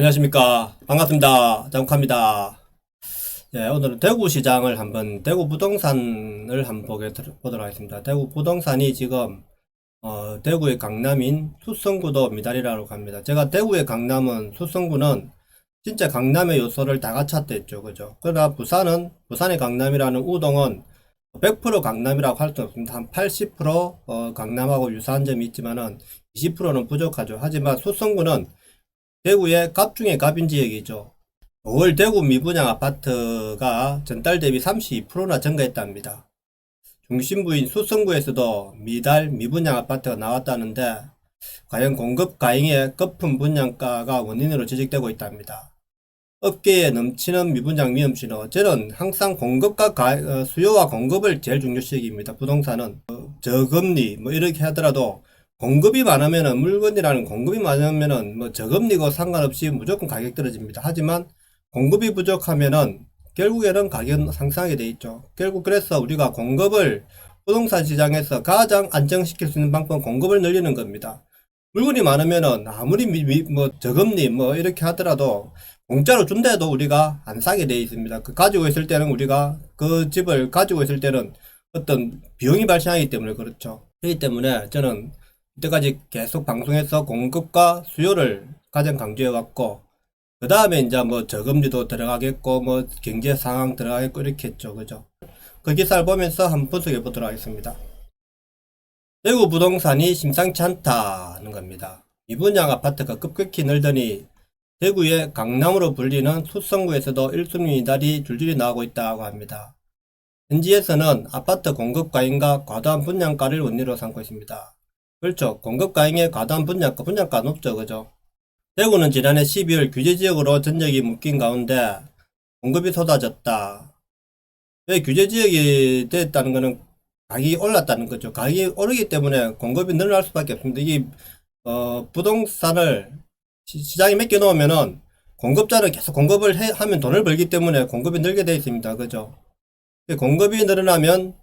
안녕하십니까. 반갑습니다. 자욱합니다. 예, 오늘은 대구 시장을 대구 부동산을 한번 보도록 하겠습니다. 대구 부동산이 지금, 대구의 강남인 수성구도 미달이라고 합니다. 제가 대구의 강남은, 수성구는 진짜 강남의 요소를 다 갖췄다 했죠. 그죠? 그러나 부산의 강남이라는 우동은 100% 강남이라고 할 수 없습니다. 한 80% 강남하고 유사한 점이 있지만은 20%는 부족하죠. 하지만 수성구는 대구의 갑 중에 갑인 지역이죠. 5월 대구 미분양 아파트가 전달 대비 32%나 증가했답니다. 중심부인 수성구에서도 미분양 아파트가 나왔다는데 과연 공급 과잉의 거품 분양가가 원인으로 지적되고 있답니다. 업계에 넘치는 미분양 위험 신호. 저는 항상 수요와 공급을 제일 중요시 여깁니다. 부동산은 저금리 이렇게 하더라도 공급이 많으면은 물건이라는 공급이 많으면은 저금리고 상관없이 무조건 가격 떨어집니다. 하지만 공급이 부족하면은 결국에는 가격 상승하게 돼 있죠. 결국 그래서 우리가 공급을 부동산 시장에서 가장 안정시킬 수 있는 방법은 공급을 늘리는 겁니다. 물건이 많으면은 아무리 저금리 이렇게 하더라도 공짜로 준다 해도 우리가 안 사게 돼 있습니다. 가지고 있을 때는 우리가 그 집을 가지고 있을 때는 어떤 비용이 발생하기 때문에 그렇죠. 그렇기 때문에 저는 이때까지 계속 방송에서 공급과 수요를 가장 강조해 왔고, 그 다음에 이제 저금리도 들어가겠고 경제 상황 들어가겠고 이렇게 했죠. 그죠? 그 기사를 보면서 한번 분석해 보도록 하겠습니다. 대구 부동산이 심상치 않다는 겁니다. 미분양 아파트가 급격히 늘더니 대구의 강남으로 불리는 수성구에서도 1순위 미달이 줄줄이 나오고 있다고 합니다. 현지에서는 아파트 공급 과잉과 과도한 분양가를 원인으로 삼고 있습니다. 그렇죠. 공급 과잉의 과도한 분양가 높죠. 그죠? 대구는 지난해 12월 규제지역으로 전역이 묶인 가운데 공급이 쏟아졌다. 왜 규제지역이 됐다는 것은 가격이 올랐다는 거죠. 가격이 오르기 때문에 공급이 늘어날 수밖에 없습니다. 이게 부동산을 시장에 맡겨놓으면은 공급자는 계속 공급을 하면 돈을 벌기 때문에 공급이 늘게 되어 있습니다. 그죠? 공급이 늘어나면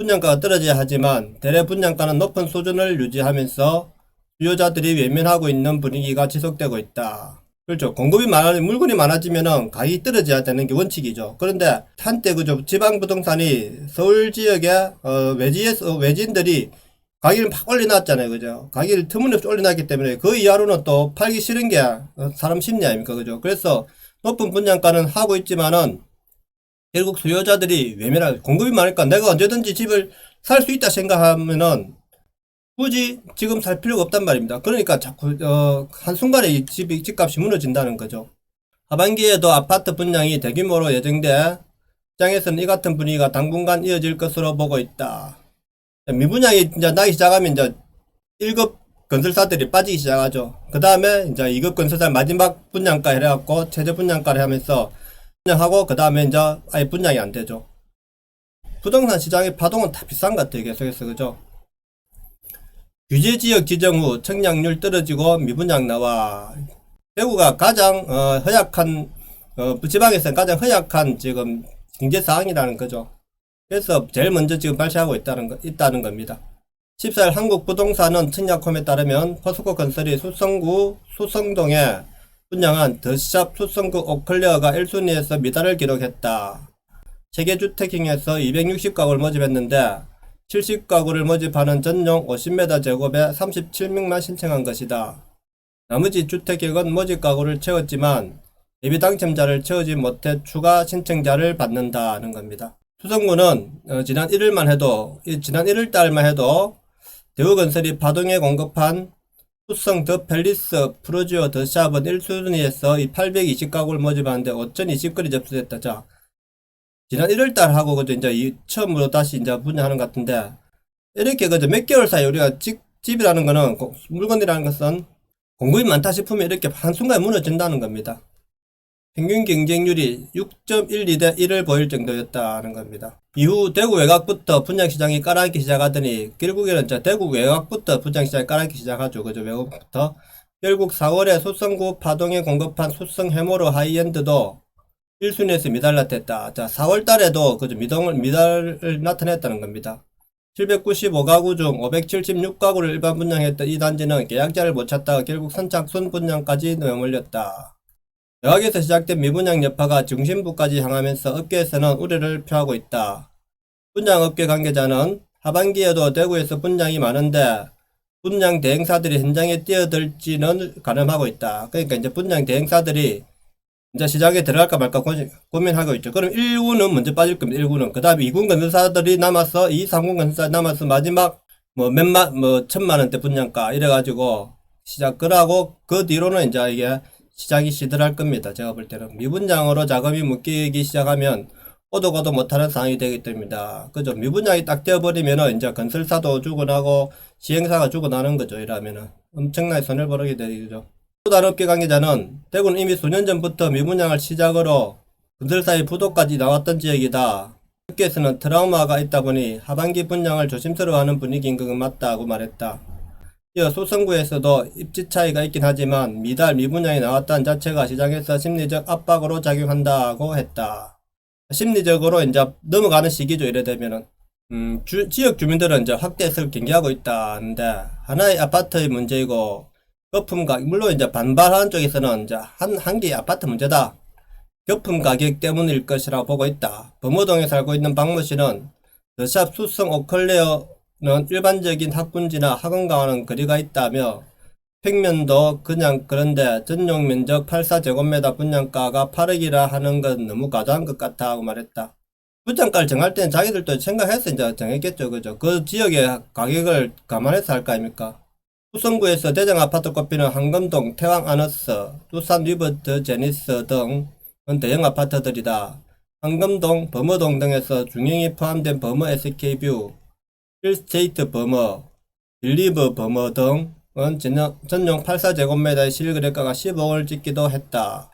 분양가가 떨어져야 하지만 대래 분양가는 높은 수준을 유지하면서 수요자들이 외면하고 있는 분위기가 지속되고 있다. 그렇죠. 물건이 많아지면은 가격이 떨어져야 되는 게 원칙이죠. 그런데 한때 그죠. 지방 부동산이 서울 지역에 외지인들이 가격을 막 올려놨잖아요. 그죠. 가격을 터무니없이 올려놨기 때문에 그 이하로는 또 팔기 싫은 게 사람 심리 아닙니까. 그죠. 그래서 높은 분양가는 하고 있지만은 결국 수요자들이 공급이 많으니까 내가 언제든지 집을 살 수 있다 생각하면은 굳이 지금 살 필요가 없단 말입니다. 그러니까 자꾸 한순간에 이 집값이 무너진다는 거죠. 하반기에도 아파트 분양이 대규모로 예정돼 시장에서는 이 같은 분위기가 당분간 이어질 것으로 보고 있다. 미분양이 이제 나기 시작하면 이제 1급 건설사들이 빠지기 시작하죠. 그 다음에 이제 2급 건설사 마지막 분양가 해갖고 최저 분양가를 하면서 분양하고 그 다음에 이제 아예 분양이 안 되죠. 부동산 시장의 파동은 다 비싼 것 같아요. 계속해서 그죠. 규제지역 지정 후 청약률 떨어지고 미분양 나와. 대구가 가장 허약한 지방에서는 가장 허약한 지금 경제 상황이라는 거죠. 그래서 제일 먼저 지금 발생하고 있다는 겁니다. 14일 한국부동산은 청약홈에 따르면 포스코 건설이 수성동에 분양한 더샵 수성구 오클레어가 1순위에서 미달을 기록했다. 세계주택행에서 260가구를 모집했는데 70가구를 모집하는 전용 50m 제곱에 37명만 신청한 것이다. 나머지 주택객은 모집 가구를 채웠지만 예비 당첨자를 채우지 못해 추가 신청자를 받는다는 겁니다. 수성구는 지난 1월달만 해도 대우건설이 파동에 공급한 수성 더 팰리스 프로지오 더샵은 1순위에서 820가구를 모집하는데 5,020건이 접수됐다. 자, 지난 1월달 하고 그저 이제 처음으로 다시 이제 분양하는 것 같은데 이렇게 그저 몇 개월 사이 우리가 집이라는 거는 물건이라는 것은 공급이 많다 싶으면 이렇게 한순간에 무너진다는 겁니다. 평균 경쟁률이 6.12대 1을 보일 정도였다는 겁니다. 이후 대구 외곽부터 분양시장이 깔아앉기 시작하더니 결국에는 대구 외곽부터 분양시장이 깔아앉기 시작하죠. 그죠? 외곽부터. 결국 4월에 수성구 파동에 공급한 수성 해모로 하이엔드도 1순위에서 미달 나타냈다. 자, 4월 달에도 그죠? 미달을 나타냈다는 겁니다. 795가구 중 576가구를 일반 분양했던 이 단지는 계약자를 못 찾다가 결국 선착순 분양까지 내몰렸다. 대학에서 시작된 미분양 여파가 중심부까지 향하면서 업계에서는 우려를 표하고 있다. 분양업계 관계자는 하반기에도 대구에서 분양이 많은데 분양 대행사들이 현장에 뛰어들지는 가늠하고 있다. 그러니까 이제 분양 대행사들이 이제 시장에 들어갈까 말까 고민하고 있죠. 그럼 1구는 먼저 빠질 겁니다. 1구는. 그 다음에 2군 건설사들이 남아서 2, 3군 건설사 남아서 마지막 뭐 천만 원대 분양가 이래가지고 시작을 하고 그 뒤로는 이제 이게 시장이 시들할 겁니다. 제가 볼 때는 미분양으로 자금이 묶이기 시작하면 오도 가도 못하는 상황이 되기 때문이다. 그죠? 미분양이 딱 되어버리면은 이제 건설사도 죽어나고 시행사가 죽어나는 거죠. 이러면은 엄청나게 손해를 보게 되죠. 또 다른 업계 관계자는 대구는 이미 수년 전부터 미분양을 시작으로 건설사의 부도까지 나왔던 지역이다. 업계에서는 트라우마가 있다 보니 하반기 분양을 조심스러워하는 분위기인 것은 맞다고 말했다. 이어 소성구에서도 입지 차이가 있긴 하지만 미달 미분양이 나왔다는 자체가 시장에서 심리적 압박으로 작용한다고 했다. 심리적으로 이제 넘어가는 시기죠. 이래 되면은 지역 주민들은 이제 확대해서 경계하고 있다는데 하나의 아파트의 문제이고 거품 가격 물론 이제 반발하는 쪽에서는 이제 한 개의 아파트 문제다. 거품 가격 때문일 것이라고 보고 있다. 범어동에 살고 있는 박모 씨는 더샵 수성 오컬레어는 일반적인 학군지나 학원가와는 거리가 있다며 평면도 그냥 그런데 전용 면적 84제곱미터 분양가가 8억이라 하는 건 너무 과도한 것 같아 하고 말했다. 분양가를 정할 때는 자기들도 생각해서 이제 정했겠죠. 그죠? 그 지역의 가격을 감안해서 할 거 아닙니까? 수성구에서 대장 아파트 꼽히는 한금동, 태왕 아너스, 두산 리버트 제니스 등은 대형 아파트들이다. 한금동, 범어동 등에서 중형이 포함된 범어 SK뷰, 힐스테이트 범어, 빌리브 범어 등 전용 84제곱미터의 실거래가가 10억을 찍기도 했다.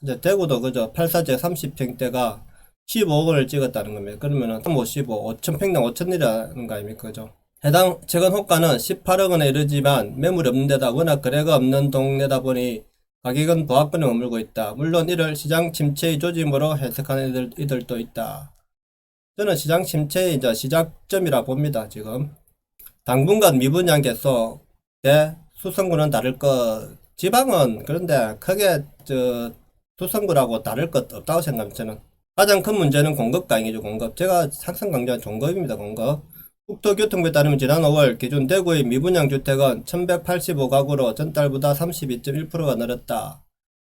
이제 대구도 그죠. 84제 30평대가 15억을 찍었다는 겁니다. 그러면은 355, 5천평당 5천이라는 거 아닙니까? 그죠? 해당 최근 호가는 18억 원에 이르지만 매물이 없는 데다 워낙 거래가 없는 동네다 보니 가격은 보합권에 머물고 있다. 물론 이를 시장 침체의 조짐으로 해석하는 이들도 있다. 저는 시장 침체의 이제 시작점이라 봅니다. 지금. 당분간 미분양 계속 대 수성구는 다를 것 지방은 그런데 크게 수성구라고 다를 것 없다고 생각합니다. 저는 가장 큰 문제는 공급 가격이죠. 공급 제가 항상 강조한 공급입니다. 공급 국토교통부에 따르면 지난 5월 기준 대구의 미분양 주택은 1185가구로 전달보다 32.1%가 늘었다.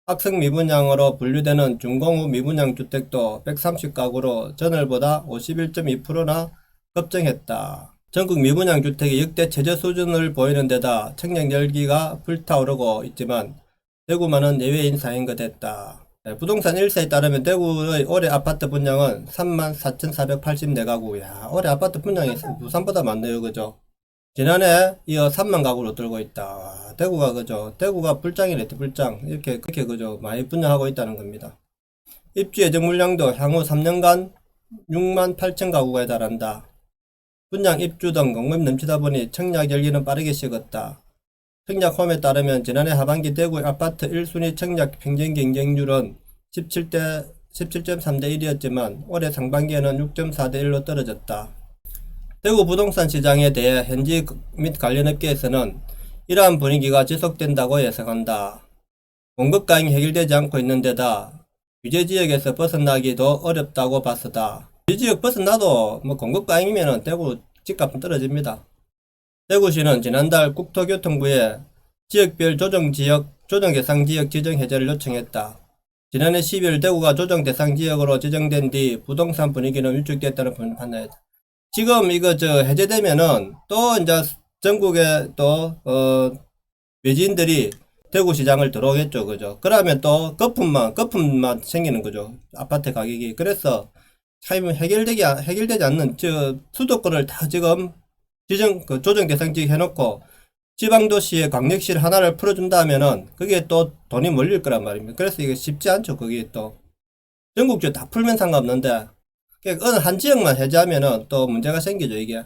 학생 미분양으로 분류되는 준공후 미분양 주택도 130가구로 전월보다 51.2%나 급증했다. 전국 미분양 주택이 역대 최저 수준을 보이는 데다 청약 열기가 불타오르고 있지만 대구만은 예외인 사인 것 했다. 부동산 1세에 따르면 대구의 올해 아파트 분양은 34,484가구. 야, 올해 아파트 분양이 부산보다 많네요. 그죠? 지난해 이어 3만 가구로 들고 있다. 와, 대구가 그죠? 대구가 불장이래. 불장. 그렇게 그죠? 많이 분양하고 있다는 겁니다. 입주 예정 물량도 향후 3년간 6만 8천 가구가 달한다. 분양 입주 등 공급 넘치다 보니 청약 열기는 빠르게 식었다. 청약홈에 따르면 지난해 하반기 대구의 아파트 1순위 청약 평균 경쟁률은 17.3대 1이었지만 올해 상반기에는 6.4대 1로 떨어졌다. 대구 부동산 시장에 대해 현지 및 관련 업계에서는 이러한 분위기가 지속된다고 예상한다. 공급 가능이 해결되지 않고 있는 데다 규제지역에서 벗어나기도 어렵다고 봐서다. 규제지역 벗어나도 공급 가능이면 대구 집값은 떨어집니다. 대구시는 지난달 국토교통부에 지역별 조정 대상 지역 지정 해제를 요청했다. 지난해 12월 대구가 조정 대상 지역으로 지정된 뒤 부동산 분위기는 위축됐다는 판단이다. 지금 이거 해제되면은 또 이제 전국에 또 외지인들이 대구 시장을 들어오겠죠. 그죠? 그러면 또 거품만 생기는 거죠. 아파트 가격이. 그래서 참 해결되지 않는 수도권을 다 지금 조정 대상 지역 해놓고 지방도시의 광역시를 하나를 풀어준다 하면은 그게 또 돈이 몰릴 거란 말입니다. 그래서 이게 쉽지 않죠. 그게 또 전국적으로 다 풀면 상관없는데 어느 한 지역만 해제하면은 또 문제가 생기죠. 이게.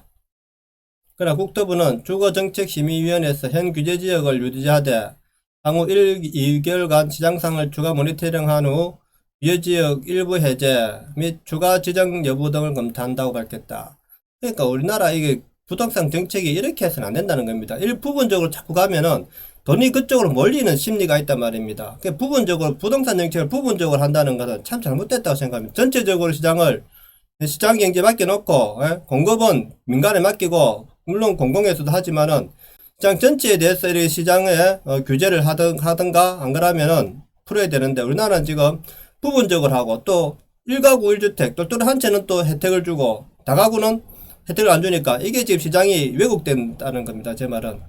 그러나 국토부는 주거정책심의위원회에서 현 규제지역을 유지하되 향후 2개월간 시장상을 추가 모니터링한 후 규제지역 일부 해제 및 추가 지정 여부 등을 검토한다고 밝혔다. 그러니까 우리나라 이게 부동산 정책이 이렇게 해서는 안 된다는 겁니다. 부분적으로 자꾸 가면은 돈이 그쪽으로 몰리는 심리가 있단 말입니다. 그러니까 부분적으로 부동산 정책을 부분적으로 한다는 것은 참 잘못됐다고 생각합니다. 전체적으로 시장을 시장 경제에 맡겨놓고 공급은 민간에 맡기고 물론 공공에서도 하지만은 시장 전체에 대해서 이렇게 시장에 규제를 하든가 안 그러면은 풀어야 되는데 우리나라는 지금 부분적으로 하고 또 1가구 1주택 똘똘 한 채는 또 혜택을 주고 다가구는 혜택을 안 주니까 이게 지금 시장이 왜곡된다는 겁니다. 제 말은.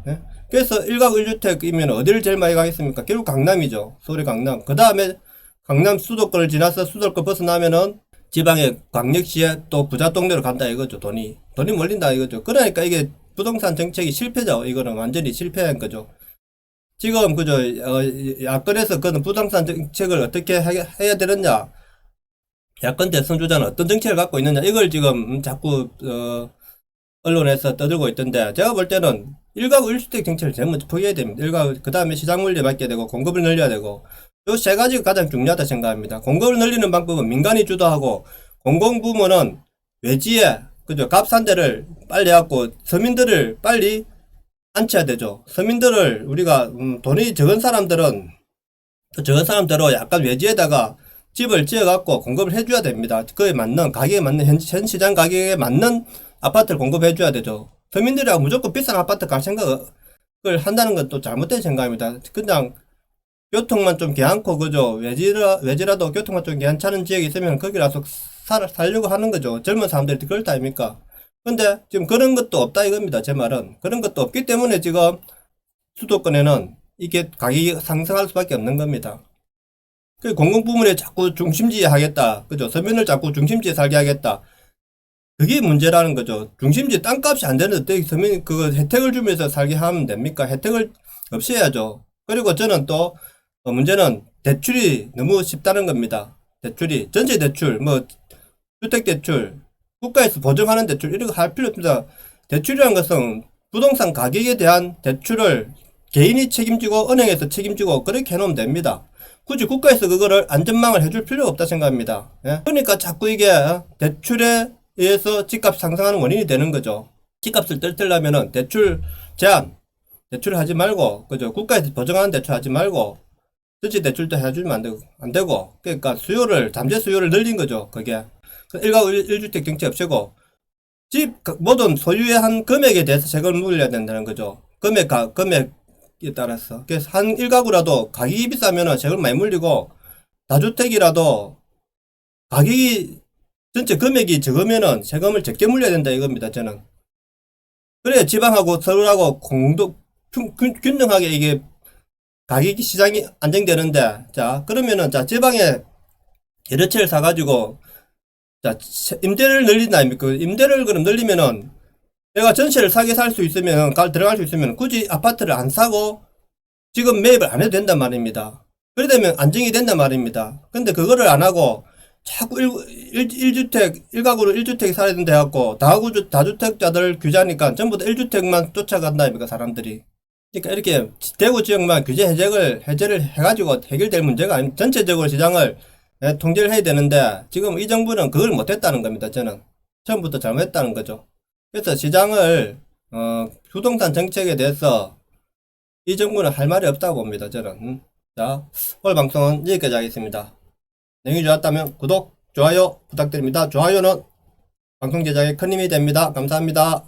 그래서 1가구 1주택이면 어디를 제일 많이 가겠습니까? 결국 강남이죠. 서울의 강남. 그 다음에 강남 수도권을 지나서 수도권 벗어나면은 지방의 광역시에 또 부자 동네로 간다 이거죠. 돈이 몰린다 이거죠. 그러니까 이게 부동산 정책이 실패죠. 이거는 완전히 실패한 거죠. 지금 그저 야권에서 그는 부동산 정책을 어떻게 해야 되느냐, 야권 대선 주자는 어떤 정책을 갖고 있느냐 이걸 지금 자꾸 언론에서 떠들고 있던데 제가 볼 때는 1가구 1주택 정책을 제일 먼저 포기해야 됩니다. 그 다음에 시장 물리에 맞게 되고 공급을 늘려야 되고 요 세 가지가 가장 중요하다 생각합니다. 공급을 늘리는 방법은 민간이 주도하고 공공부문은 외지에 그죠 값싼 데를 빨리 해갖고 서민들을 빨리 앉혀야 되죠. 서민들을 우리가 돈이 적은 사람들은 적은 사람대로 약간 외지에다가 집을 지어갖고 공급을 해줘야 됩니다. 그에 맞는 가격에 맞는 현 시장 가격에 맞는 아파트를 공급해줘야 되죠. 서민들이랑 무조건 비싼 아파트 갈 생각을 한다는 건 또 잘못된 생각입니다. 그냥 교통만 좀 괜찮고 그죠 외지라도 교통만 좀 괜찮은 지역이 있으면 거기라서 살려고 하는 거죠. 젊은 사람들이 그렇다 아닙니까? 근데 지금 그런 것도 없다 이겁니다. 제 말은 그런 것도 없기 때문에 지금 수도권에는 이게 가격이 상승할 수밖에 없는 겁니다. 그 공공부문에 자꾸 중심지에 하겠다 그죠 서민을 자꾸 중심지에 살게 하겠다 그게 문제라는 거죠. 중심지 땅값이 안 되는데 어떻게 서민 그거 혜택을 주면서 살게 하면 됩니까? 혜택을 없애야죠. 그리고 저는 또 문제는 대출이 너무 쉽다는 겁니다. 대출이 전체 대출 뭐 주택대출 국가에서 보증하는 대출 이런 거 할 필요 없습니다. 대출이라는 것은 부동산 가격에 대한 대출을 개인이 책임지고 은행에서 책임지고 그렇게 해놓으면 됩니다. 굳이 국가에서 그거를 안전망을 해줄 필요가 없다 생각합니다. 그러니까 자꾸 이게 대출에 의해서 집값 상승하는 원인이 되는 거죠. 집값을 떨려면은 대출 제한 대출을 하지 말고 그죠 국가에서 보증하는 대출 하지 말고 전체 대출도 해주면 안 되고 그러니까 잠재 수요를 늘린 거죠. 그게 1가구 1주택 정책 없애고 집 모든 소유의 한 금액에 대해서 세금을 물려야 된다는 거죠. 금액에 따라서 그래서 한 1가구라도 가격이 비싸면은 세금을 많이 물리고 다주택이라도 가격이 전체 금액이 적으면은 세금을 적게 물려야 된다 이겁니다. 저는 그래야 지방하고 서울하고 균등하게 이게 가격이 시장이 안정되는데 자 그러면은 자 지방에 여러 채를 사가지고 자 임대를 늘린다 아닙니까? 임대를 그럼 늘리면은 내가 전세를 사게 살 수 있으면 들어갈 수 있으면 굳이 아파트를 안 사고 지금 매입을 안 해도 된단 말입니다. 그래 되면 안정이 된단 말입니다. 근데 그거를 안 하고 자꾸 1주택 1가구로 1주택 살아야 된다 해갖고 다주택자들 규제하니까 전부 다 1주택만 쫓아간다 아닙니까 사람들이. 그러니까 이렇게 대구 지역만 규제 해제를 해가지고 해결될 문제가 아닙니다. 전체적으로 시장을 통제를 해야 되는데 지금 이 정부는 그걸 못했다는 겁니다. 저는 처음부터 잘못했다는 거죠. 그래서 시장을 부동산 정책에 대해서 이 정부는 할 말이 없다고 봅니다. 저는. 자 오늘 방송은 여기까지 하겠습니다. 내용이 좋았다면 구독, 좋아요 부탁드립니다. 좋아요는 방송 제작에 큰 힘이 됩니다. 감사합니다.